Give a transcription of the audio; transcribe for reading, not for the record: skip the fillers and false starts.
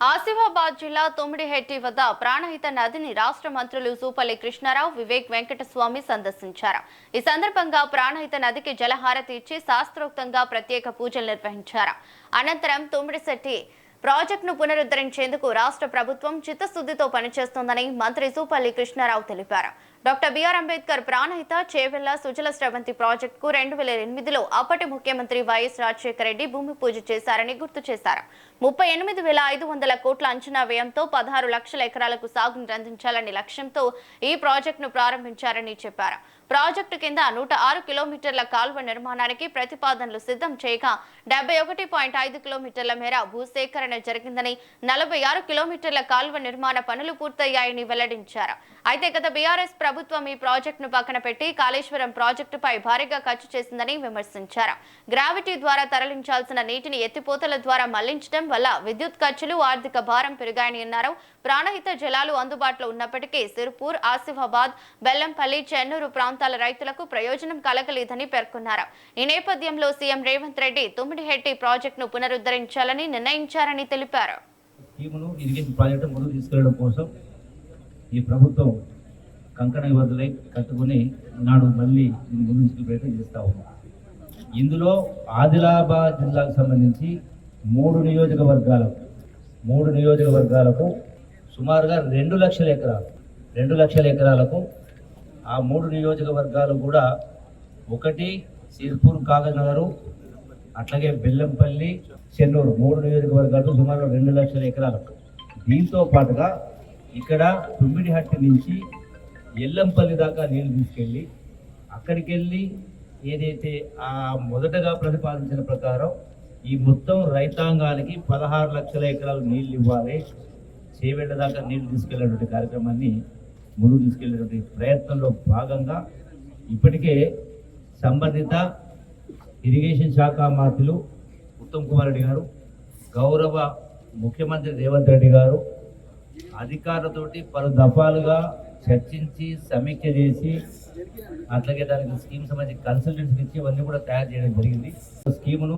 ఆసిఫాబాద్ జిల్లా తొమ్మిడిహెట్టి వద్ద ప్రాణహిత నదిని రాష్ట్ర మంత్రులు జూపల్లి కృష్ణారావు, వివేక్ వెంకటస్వామి సందర్శించారు. ఈ సందర్భంగా ప్రాణహిత నదికి జలహారతి ఇచ్చి శాస్త్రోక్తంగా ప్రత్యేక పూజలు నిర్వహించారు. అనంతరం తొమ్మిడిశెట్టి ప్రాజెక్టును పునరుద్ధరించేందుకు రాష్ట్ర ప్రభుత్వం చిత్తశుద్ధితో పనిచేస్తోందని మంత్రి జూపల్లి కృష్ణారావు తెలిపారు. డాక్టర్ బిఆర్ అంబేద్కర్ ప్రాణహిత చేవెళ్ల సుజల స్రవంతి ప్రాజెక్టుకు 2008లో అప్పటి ముఖ్యమంత్రి వైఎస్ రాజశేఖర రెడ్డి భూమి పూజ చేశారని గుర్తు చేశారు. 38,500 కోట్ల అంచనా వ్యయంతో 16 లక్షల ఎకరాలకు సాగుని అందించాలనే లక్ష్యంతో ఈ ప్రాజెక్టును ప్రారంభించారని చెప్పారు. ప్రాజెక్టు కింద 106 కిలోమీటర్ల కాల్వ నిర్మాణానికి ప్రతిపాదనలు సిద్ధం చేయగా 71.5 కిలోమీటర్ల మేర భూసేకరణ జరిగిందని, 46 కిలోమీటర్ల కాల్వ నిర్మాణ పనులు పూర్తయ్యాయని వెల్లడించారు. అయితే గత బీఆర్ఎస్ ప్రభుత్వం ఈ ప్రాజెక్టును పక్కన పెట్టి కాళేశ్వరం ప్రాజెక్టుపై భారీగా ఖర్చు చేసిందని విమర్శించారు. గ్రావిటీ ద్వారా తరలించాల్సిన నీటిని ఎత్తిపోతల ద్వారా మళ్లించడం వల్ల విద్యుత్ ఖర్చులు, ఆర్థిక భారం పెరిగాయని అన్నారు. ప్రాణహిత జలాలు అందుబాటులో ఉన్నప్పటికీ సిర్పూర్, ఆసిఫాబాద్, బెల్లంపల్లి, చెన్నూరు ప్రాంతాల రైతులకు ప్రయోజనం కలగలేదని పేర్కొన్నారు. ఈ నేపథ్యంలో సీఎం రేవంత్ రెడ్డి తొమ్మిడిహెట్టి ప్రాజెక్టును పునరుద్ధరించాలని నిర్ణయించారని తెలిపారు. ఈ ప్రభుత్వం కంకణ వదులై కట్టుకుని నాడు మళ్ళీ ముందుకు ప్రయత్నం చేస్తూ ఉన్నాం. ఇందులో ఆదిలాబాద్ జిల్లాకు సంబంధించి 3 నియోజకవర్గాలకు సుమారుగా 2 లక్షల ఎకరాలకు ఆ 3 నియోజకవర్గాలు కూడా, ఒకటి సిర్పూర్, కాగజ్నగర్, అట్లాగే బెల్లంపల్లి, చెన్నూరు 3 నియోజకవర్గాలు సుమారు 2 లక్షల ఎకరాలకు. దీంతో పాటుగా ఇక్కడ తొమ్మిడిహట్టి నుంచి ఎల్లంపల్లి దాకా నీళ్లు తీసుకెళ్ళి అక్కడికి వెళ్ళి ఏదైతే ఆ మొదటగా ప్రతిపాదించిన ప్రకారం ఈ మొత్తం రైతాంగానికి 16 లక్షల ఎకరాలు నీళ్లు ఇవ్వాలి, చేవెళ్ళ దాకా నీళ్లు తీసుకెళ్లేటువంటి కార్యక్రమాన్ని ముందుకు తీసుకెళ్లేటువంటి ప్రయత్నంలో భాగంగా ఇప్పటికే సంబంధిత ఇరిగేషన్ శాఖ మంత్రులు ఉత్తమ్ కుమార్ రెడ్డి గారు, గౌరవ ముఖ్యమంత్రి రేవంత్ రెడ్డి గారు అధికారులతోటి పలు దఫాలుగా చర్చించి సమీక్ష చేసి, అట్లాగే దానికి స్కీమ్ సంబంధించి కన్సల్టెన్సీ ఇచ్చి ఇవన్నీ కూడా తయారు చేయడం జరిగింది. స్కీమును